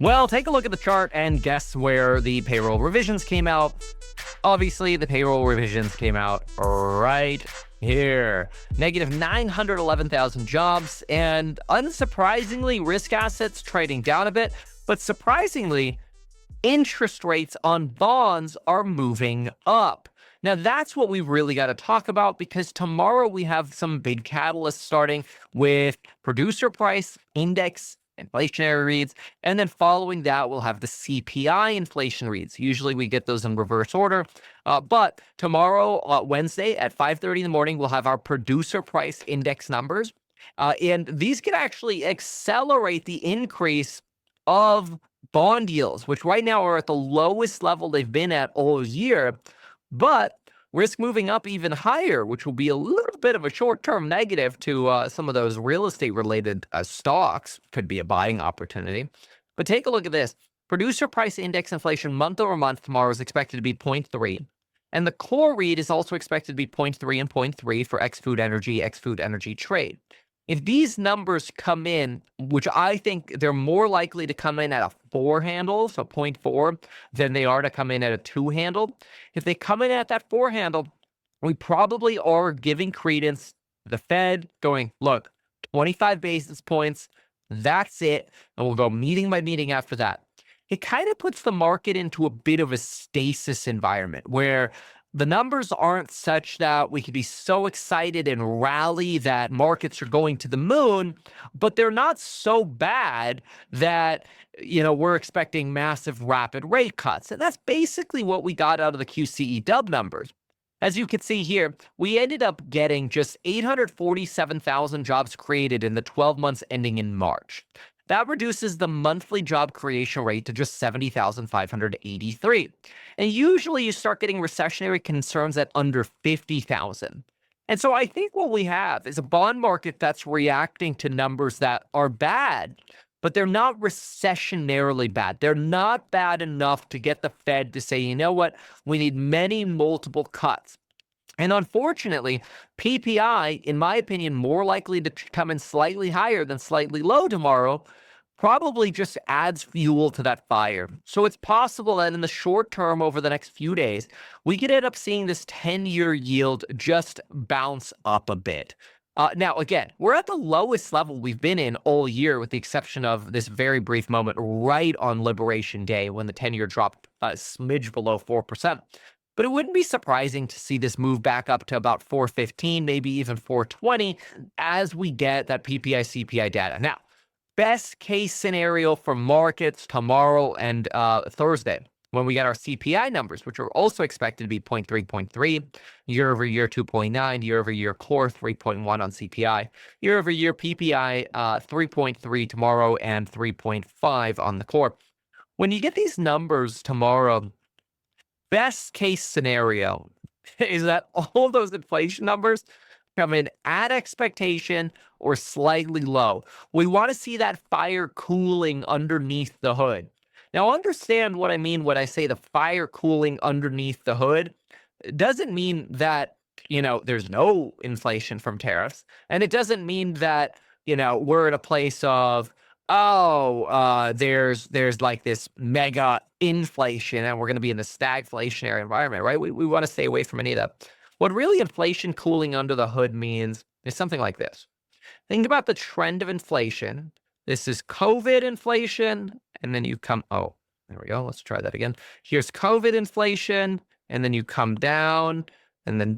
Well, take a look at the chart and guess where the payroll revisions came out. Obviously, the payroll revisions came out right here. Negative 911,000 jobs, and unsurprisingly, risk assets trading down a bit. But surprisingly, interest rates on bonds are moving up. Now, that's what we really got to talk about, because tomorrow we have some big catalysts starting with producer price index inflationary reads, and then following that we'll have the CPI inflation reads. Usually we get those in reverse order, but tomorrow, Wednesday at 5:30 in the morning, we'll have our producer price index numbers, and these can actually accelerate the increase of bond yields, which right now are at the lowest level they've been at all year, but risk moving up even higher, which will be a little bit of a short-term negative to some of those real estate-related stocks. Could be a buying opportunity. But take a look at this. Producer price index inflation month over month tomorrow is expected to be 0.3. And the core read is also expected to be 0.3 and 0.3 for ex-food energy trade. If these numbers come in, which I think they're more likely to come in at a 4 handle, so 0.4, than they are to come in at a 2 handle. If they come in at that 4 handle, we probably are giving credence to the Fed going, look, 25 basis points, that's it, and we'll go meeting by meeting after that. It kind of puts the market into a bit of a stasis environment where the numbers aren't such that we could be so excited and rally that markets are going to the moon, but they're not so bad that, we're expecting massive rapid rate cuts. And that's basically what we got out of the QCE dub numbers. As you can see here, we ended up getting just 847,000 jobs created in the 12 months ending in March. That reduces the monthly job creation rate to just 70,583. And usually you start getting recessionary concerns at under 50,000. And so I think what we have is a bond market that's reacting to numbers that are bad, but they're not recessionarily bad. They're not bad enough to get the Fed to say, you know what, we need many multiple cuts. And unfortunately, PPI, in my opinion, more likely to come in slightly higher than slightly low tomorrow, probably just adds fuel to that fire. So it's possible that in the short term, over the next few days, we could end up seeing this 10-year yield just bounce up a bit. Now, again, we're at the lowest level we've been in all year, with the exception of this very brief moment right on Liberation Day when the 10-year dropped a smidge below 4%. But it wouldn't be surprising to see this move back up to about 415, maybe even 420, as we get that PPI CPI data. Now, best case scenario for markets tomorrow and Thursday, when we get our CPI numbers, which are also expected to be 0.3, 0.3, year over year 2.9, year over year core 3.1 on CPI, year over year PPI 3.3 tomorrow and 3.5 on the core. When you get these numbers tomorrow, best case scenario is that all of those inflation numbers come in at expectation or slightly low. We want to see that fire cooling underneath the hood. Now, understand what I mean when I say the fire cooling underneath the hood. It doesn't mean that, there's no inflation from tariffs. And it doesn't mean that, we're in a place of, there's like this mega inflation and we're going to be in a stagflationary environment, right? We want to stay away from any of that. What really inflation cooling under the hood means is something like this. Think about the trend of inflation. This is COVID inflation, and then you come, there we go. Let's try that again. Here's COVID inflation, and then you come down, and then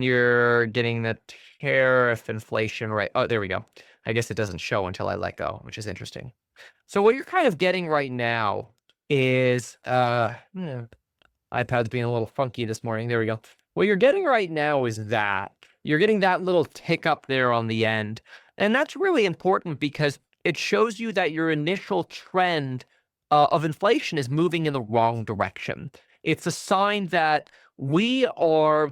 you're getting the tariff inflation rate. Oh, there we go. I guess it doesn't show until I let go, which is interesting. So what you're kind of getting right now is, iPad's being a little funky this morning. There we go. What you're getting right now is that. You're getting that little tick up there on the end. And that's really important because it shows you that your initial trend of inflation is moving in the wrong direction. It's a sign that we are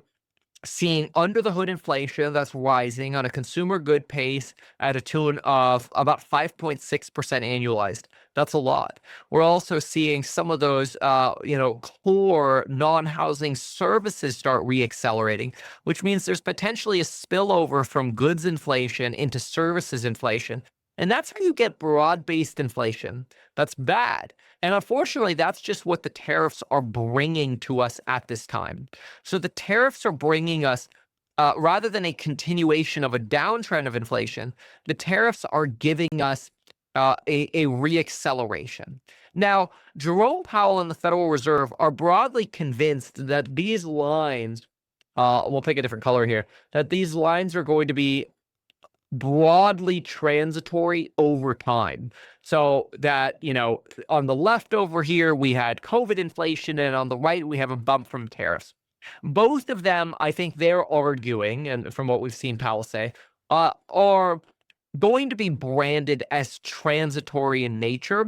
seeing under the hood inflation that's rising on a consumer good pace at a tune of about 5.6% annualized. That's a lot. We're also seeing some of those, core non-housing services start reaccelerating, which means there's potentially a spillover from goods inflation into services inflation. And that's how you get broad-based inflation. That's bad. And unfortunately, that's just what the tariffs are bringing to us at this time. So the tariffs are bringing us, rather than a continuation of a downtrend of inflation, the tariffs are giving us a reacceleration. Now, Jerome Powell and the Federal Reserve are broadly convinced that these lines, we'll pick a different color here, that these lines are going to be broadly transitory over time. So that, on the left over here, we had COVID inflation, and on the right, we have a bump from tariffs. Both of them, I think they're arguing, and from what we've seen Powell say, are going to be branded as transitory in nature.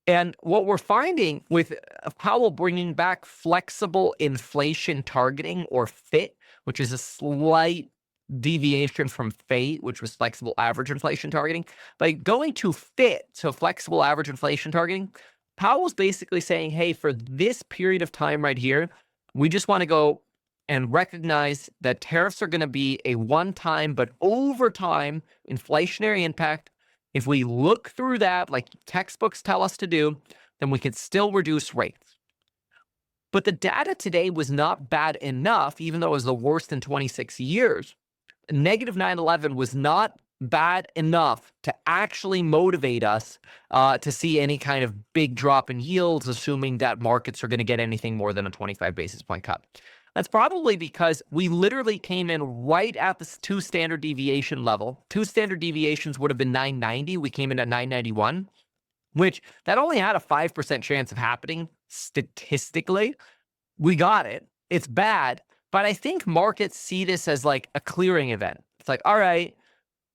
And what we're finding with Powell bringing back flexible inflation targeting, or FIT, which is a slight deviation from FATE, which was flexible average inflation targeting, by going to FIT, so flexible average inflation targeting, Powell's basically saying, hey, for this period of time right here, we just want to go and recognize that tariffs are going to be a one-time but over time inflationary impact. If we look through that, like textbooks tell us to do, then we can still reduce rates. But the data today was not bad enough, even though it was the worst in 26 years. Negative 9/11 was not bad enough to actually motivate us to see any kind of big drop in yields, assuming that markets are going to get anything more than a 25 basis point cut. That's probably because we literally came in right at the 2 standard deviation level. 2 standard deviations would have been 990. We came in at 991, which that only had a 5% chance of happening statistically. We got it. It's bad. But I think markets see this as like a clearing event. It's like, all right,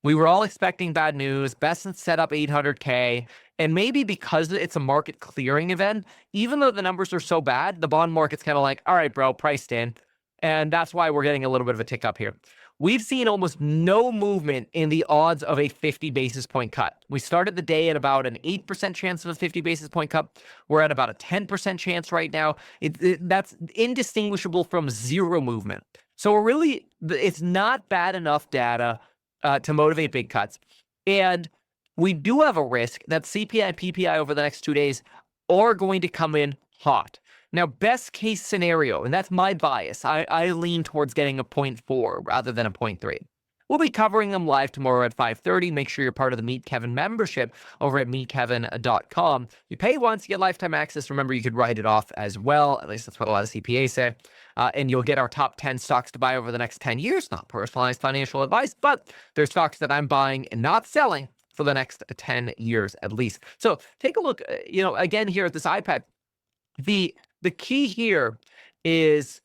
we were all expecting bad news. Besant set up 800K. And maybe because it's a market clearing event, even though the numbers are so bad, the bond market's kind of like, all right, bro, priced in. And that's why we're getting a little bit of a tick up here. We've seen almost no movement in the odds of a 50 basis point cut. We started the day at about an 8% chance of a 50 basis point cut. We're at about a 10% chance right now. That's indistinguishable from zero movement. So it's not bad enough data to motivate big cuts. And we do have a risk that CPI and PPI over the next 2 days are going to come in hot. Now, best case scenario, and that's my bias, I lean towards getting a 0.4 rather than a 0.3. We'll be covering them live tomorrow at 5:30. Make sure you're part of the Meet Kevin membership over at meetkevin.com. You pay once, you get lifetime access. Remember, you could write it off as well. At least that's what a lot of CPAs say. And you'll get our top 10 stocks to buy over the next 10 years. Not personalized financial advice, but there's stocks that I'm buying and not selling for the next 10 years at least. So take a look, again here at this iPad. The key here is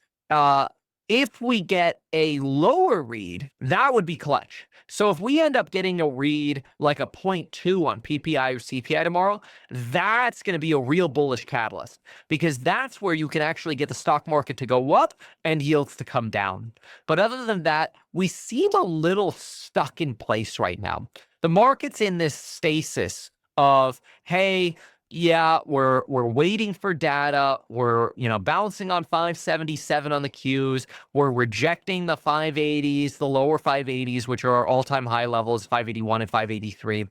if we get a lower read, that would be clutch. So if we end up getting a read like a 0.2 on PPI or CPI tomorrow, that's going to be a real bullish catalyst, because that's where you can actually get the stock market to go up and yields to come down. But other than that, we seem a little stuck in place right now. The market's in this stasis of, hey, yeah, we're waiting for data. We're, bouncing on 577 on the Qs. We're rejecting the 580s, the lower 580s, which are our all-time high levels, 581 and 583.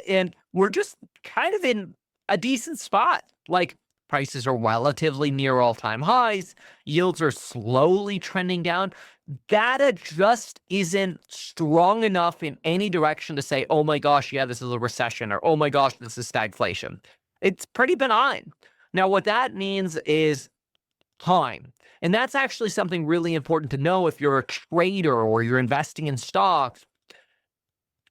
And we're just kind of in a decent spot. Like, prices are relatively near all-time highs. Yields are slowly trending down. Data just isn't strong enough in any direction to say, oh my gosh, yeah, this is a recession, or oh my gosh, this is stagflation. It's pretty benign. Now, what that means is time. And that's actually something really important to know if you're a trader or you're investing in stocks.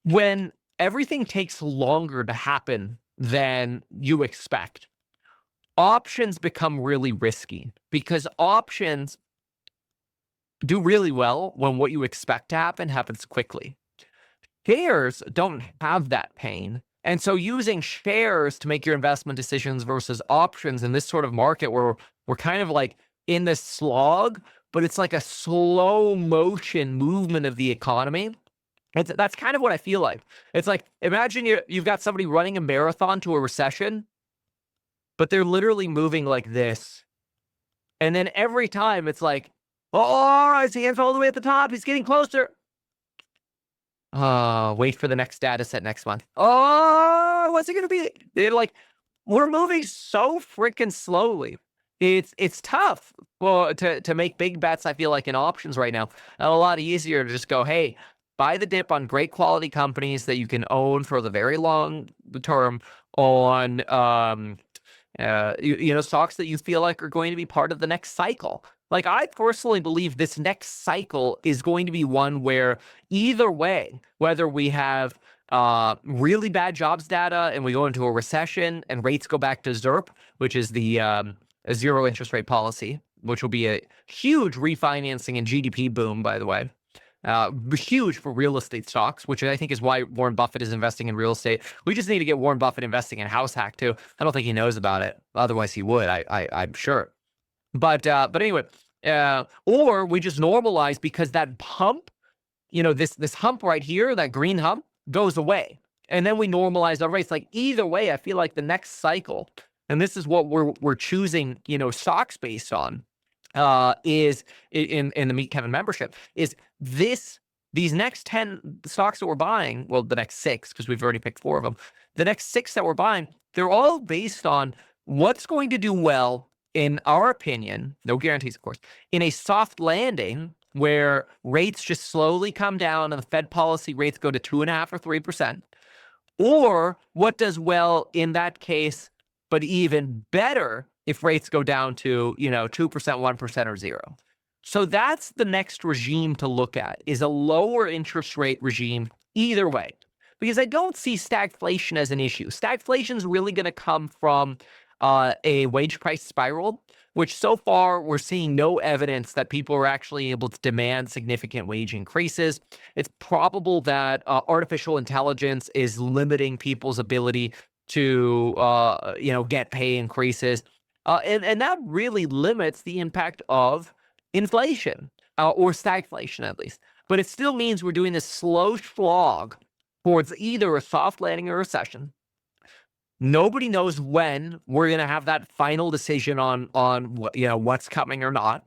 When everything takes longer to happen than you expect, options become really risky, because options do really well when what you expect to happen happens quickly. Shares don't have that pain. And so using shares to make your investment decisions versus options in this sort of market where we're kind of like in this slog, but it's like a slow motion movement of the economy. That's kind of what I feel like. It's like, imagine you've got somebody running a marathon to a recession, but they're literally moving like this. And then every time it's like, oh, his hands all the way at the top. He's getting closer. Wait for the next data set next month. Oh, what's it gonna be? We're moving so freaking slowly. It's tough. Well, to make big bets, I feel like in options right now, a lot easier to just go, hey, buy the dip on great quality companies that you can own for the very long term on stocks that you feel like are going to be part of the next cycle. Like, I personally believe this next cycle is going to be one where either way, whether we have really bad jobs data and we go into a recession and rates go back to ZIRP, which is the zero interest rate policy, which will be a huge refinancing and GDP boom, by the way. Huge for real estate stocks, which I think is why Warren Buffett is investing in real estate. We just need to get Warren Buffett investing in House Hack too. I don't think he knows about it. Otherwise, he would. I'm sure. But anyway, or we just normalize because that hump, this hump right here, that green hump, goes away, and then we normalize our rates. Like, either way, I feel like the next cycle, and this is what we're choosing, stocks based on, is in the Meet Kevin membership, is these next 10 stocks that we're buying, well, the next 6, because we've already picked 4 of them, the next 6 that we're buying, they're all based on what's going to do well, in our opinion, no guarantees, of course, in a soft landing where rates just slowly come down and the Fed policy rates go to 2.5 or 3%, or what does well in that case, but even better if rates go down to, 2%, 1%, or 0. So that's the next regime to look at, is a lower interest rate regime either way, because I don't see stagflation as an issue. Stagflation is really going to come from a wage price spiral, which so far we're seeing no evidence that people are actually able to demand significant wage increases. It's probable that artificial intelligence is limiting people's ability to, get pay increases. And that really limits the impact of inflation, or stagflation at least. But it still means we're doing this slow slog towards either a soft landing or recession. Nobody knows when we're going to have that final decision on what's coming or not.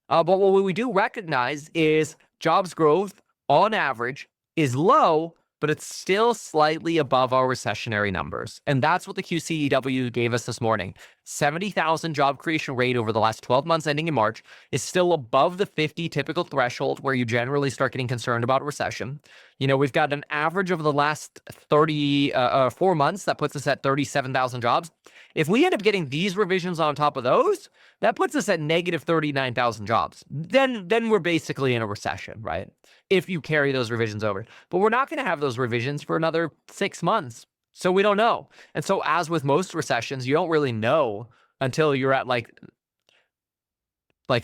But what we do recognize is jobs growth on average is low, but it's still slightly above our recessionary numbers. And that's what the QCEW gave us this morning. 70,000 job creation rate over the last 12 months ending in March is still above the 50 typical threshold where you generally start getting concerned about recession. We've got an average over the last 4 months that puts us at 37,000 jobs. If we end up getting these revisions on top of those, that puts us at negative 39,000 jobs. Then we're basically in a recession, right? If you carry those revisions over. But we're not going to have those revisions for another 6 months. So we don't know. And so, as with most recessions, you don't really know until you're at like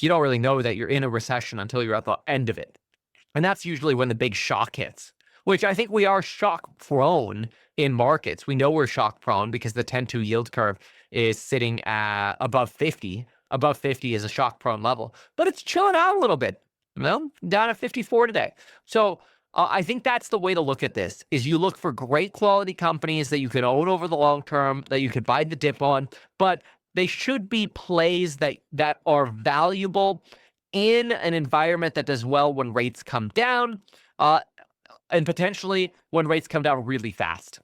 you don't really know that you're in a recession until you're at the end of it. And that's usually when the big shock hits, which I think we are shock prone in markets. We know we're shock prone because the 10-2 yield curve is sitting at above 50. Above 50 is a shock prone level, but it's chilling out a little bit. Down at 54 today. So I think that's the way to look at this, is you look for great quality companies that you can own over the long term, that you can buy the dip on, but they should be plays that are valuable in an environment that does well when rates come down, and potentially when rates come down really fast.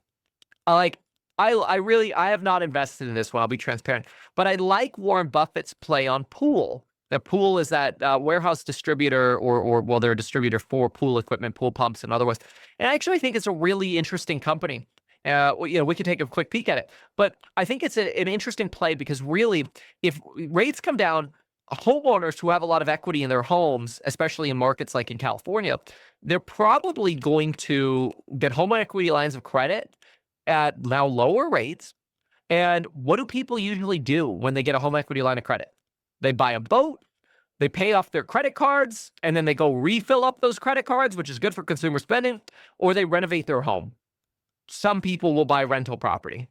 I have not invested in this one, I'll be transparent, but I like Warren Buffett's play on Pool. The Pool is that warehouse distributor, or they're a distributor for pool equipment, pool pumps, and otherwise. And I actually think it's a really interesting company. We could take a quick peek at it, but I think it's an interesting play because really, if rates come down, homeowners who have a lot of equity in their homes, especially in markets like in California, they're probably going to get home equity lines of credit at now lower rates. And what do people usually do when they get a home equity line of credit? They buy a boat, they pay off their credit cards, and then they go refill up those credit cards, which is good for consumer spending, or they renovate their home. Some people will buy rental property,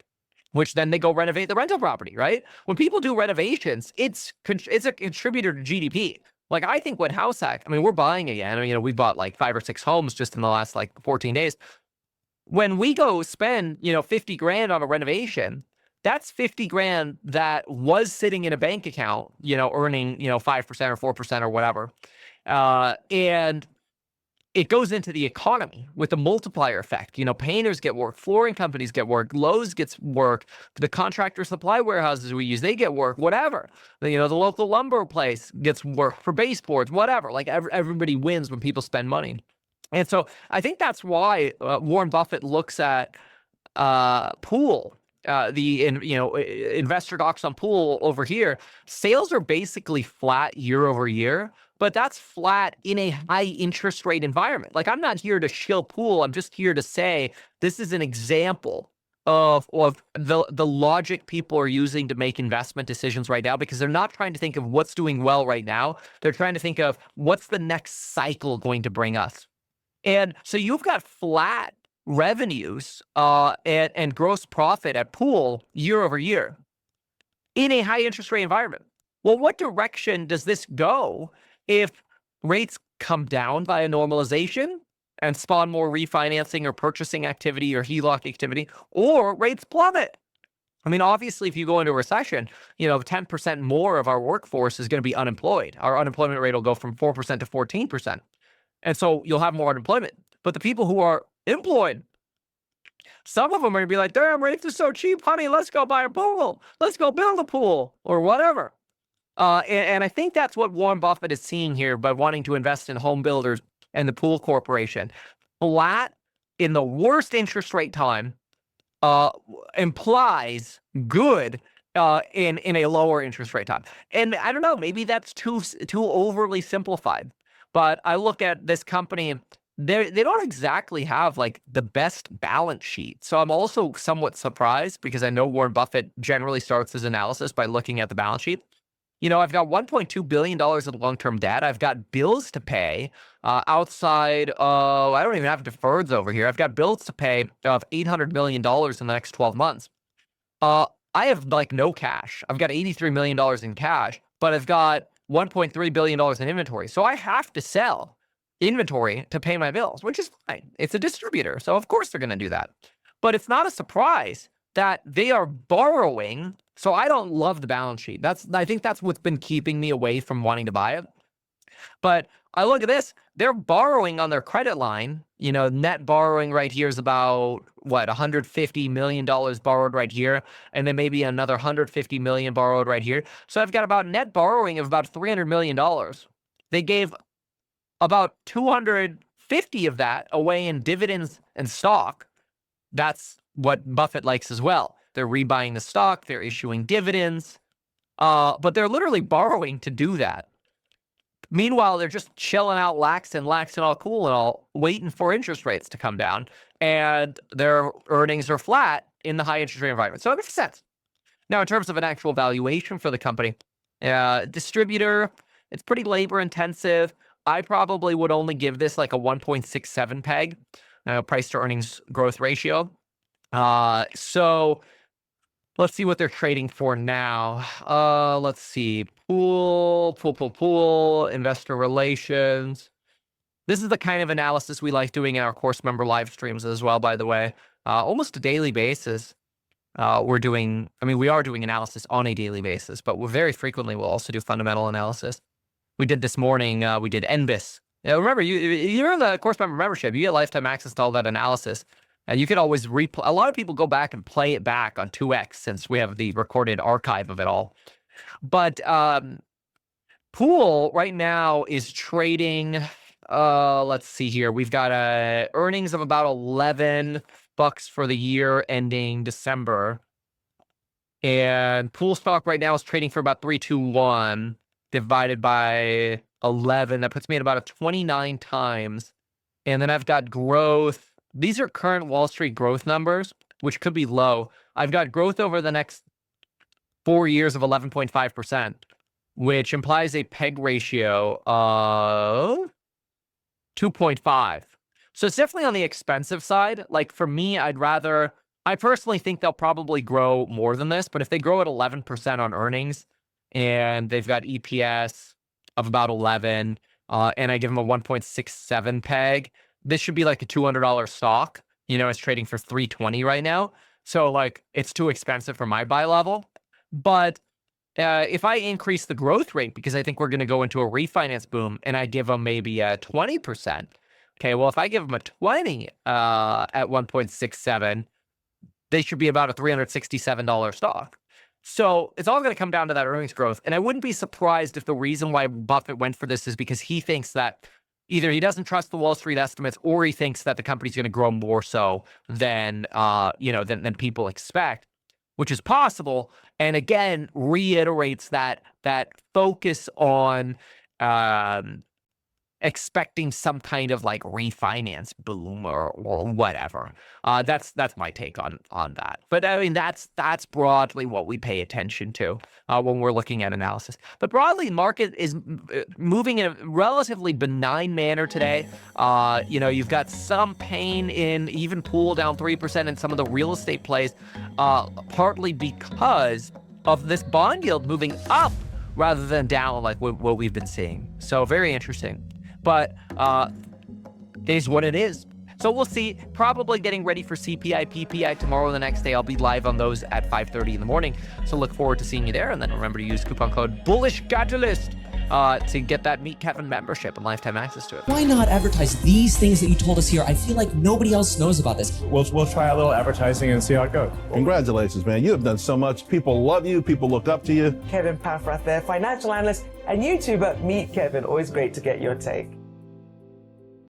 which then they go renovate the rental property, right? When people do renovations, it's a contributor to GDP. Like, I think when House Hack, we're buying again. We bought like 5 or 6 homes just in the last 14 days. When we go spend, 50 grand on a renovation, that's 50 grand that was sitting in a bank account, earning, 5% or 4% or whatever. And it goes into the economy with the multiplier effect. Painters get work, flooring companies get work, Lowe's gets work, the contractor supply warehouses we use, they get work, whatever. The local lumber place gets work for baseboards, whatever. Like everybody wins when people spend money. And so I think that's why Warren Buffett looks at Pool, investor docs on Pool over here. Sales are basically flat year over year, but that's flat in a high interest rate environment. Like, I'm not here to shill Pool. I'm just here to say this is an example of the logic people are using to make investment decisions right now, because they're not trying to think of what's doing well right now. They're trying to think of what's the next cycle going to bring us. And so you've got flat revenues and gross profit at Pool year over year in a high interest rate environment. Well, what direction does this go if rates come down by a normalization and spawn more refinancing or purchasing activity or HELOC activity, or rates plummet? I mean, obviously, if you go into a recession, 10% more of our workforce is going to be unemployed. Our unemployment rate will go from 4% to 14%. And so you'll have more unemployment. But the people who are employed, some of them are going to be like, damn, rates are so cheap, honey, let's go buy a pool. Let's go build a pool or whatever. And I think that's what Warren Buffett is seeing here by wanting to invest in home builders and the Pool Corporation. Flat in the worst interest rate time implies good in a lower interest rate time. And I don't know, maybe that's too overly simplified. But I look at this company, they don't exactly have like the best balance sheet. So I'm also somewhat surprised, because I know Warren Buffett generally starts his analysis by looking at the balance sheet. I've got $1.2 billion in long-term debt. I've got bills to pay outside of, I don't even have deferreds over here. I've got bills to pay of $800 million in the next 12 months. I have like no cash. I've got $83 million in cash, but I've got $1.3 billion in inventory. So I have to sell inventory to pay my bills, which is fine. It's a distributor, so of course they're going to do that. But it's not a surprise that they are borrowing. So I don't love the balance sheet. I think that's what's been keeping me away from wanting to buy it. But I look at this, they're borrowing on their credit line. Net borrowing right here is about, $150 million borrowed right here. And then maybe another $150 million borrowed right here. So I've got about net borrowing of about $300 million. They gave about 250 of that away in dividends and stock. That's what Buffett likes as well. They're rebuying the stock, they're issuing dividends, but they're literally borrowing to do that. Meanwhile, they're just chilling out, laxing all cool and all, waiting for interest rates to come down, and their earnings are flat in the high interest rate environment. So it makes sense. Now, in terms of an actual valuation for the company, distributor, it's pretty labor intensive. I probably would only give this like a 1.67 peg, price to earnings growth ratio. So let's see what they're trading for now. Let's see. Pool, investor relations. This is the kind of analysis we like doing in our course member live streams as well, by the way. Almost a daily basis. We are doing analysis on a daily basis, but very frequently we'll also do fundamental analysis. We did this morning, we did NBIS. Remember, you're in the course member membership, you get lifetime access to all that analysis. And you could always replay. A lot of people go back and play it back on 2x since we have the recorded archive of it all. But Pool right now is trading, let's see here. We've got earnings of about $11 for the year ending December. And Pool stock right now is trading for about 321 divided by 11. That puts me at about a 29 times. And then I've got growth. These are current Wall Street growth numbers, which could be low. I've got growth over the next 4 years of 11.5%, which implies a PEG ratio of 2.5. So it's definitely on the expensive side. Like for me, I personally think they'll probably grow more than this, but if they grow at 11% on earnings and they've got EPS of about 11, and I give them a 1.67 PEG, this should be like a $200 stock. It's trading for $320 right now. So like it's too expensive for my buy level. But if I increase the growth rate, because I think we're going to go into a refinance boom, and I give them maybe 20%, Okay, well, if I give them a 20 at 1.67, they should be about a $367 stock. So it's all going to come down to that earnings growth. And I wouldn't be surprised if the reason why Buffett went for this is because he thinks that either he doesn't trust the Wall Street estimates, or he thinks that the company's going to grow more so than than people expect, which is possible. And again, reiterates that focus on expecting some kind of like refinance boom or whatever. That's my take on that. But I mean, that's broadly what we pay attention to when we're looking at analysis. But broadly, market is moving in a relatively benign manner today. You've got some pain in even Pool down 3% in some of the real estate plays, partly because of this bond yield moving up rather than down like what we've been seeing. So very interesting. But it is what it is. So we'll see. Probably getting ready for CPI, PPI tomorrow or the next day. I'll be live on those at 5:30 in the morning. So look forward to seeing you there. And then remember to use coupon code BullishCatalyst to get that Meet Kevin membership and lifetime access to it. Why not advertise these things that you told us here? I feel like nobody else knows about this. We'll try a little advertising and see how it goes. Congratulations, man. You have done so much. People love you. People look up to you. Kevin Paffrath there, financial analyst and YouTuber. Meet Kevin. Always great to get your take.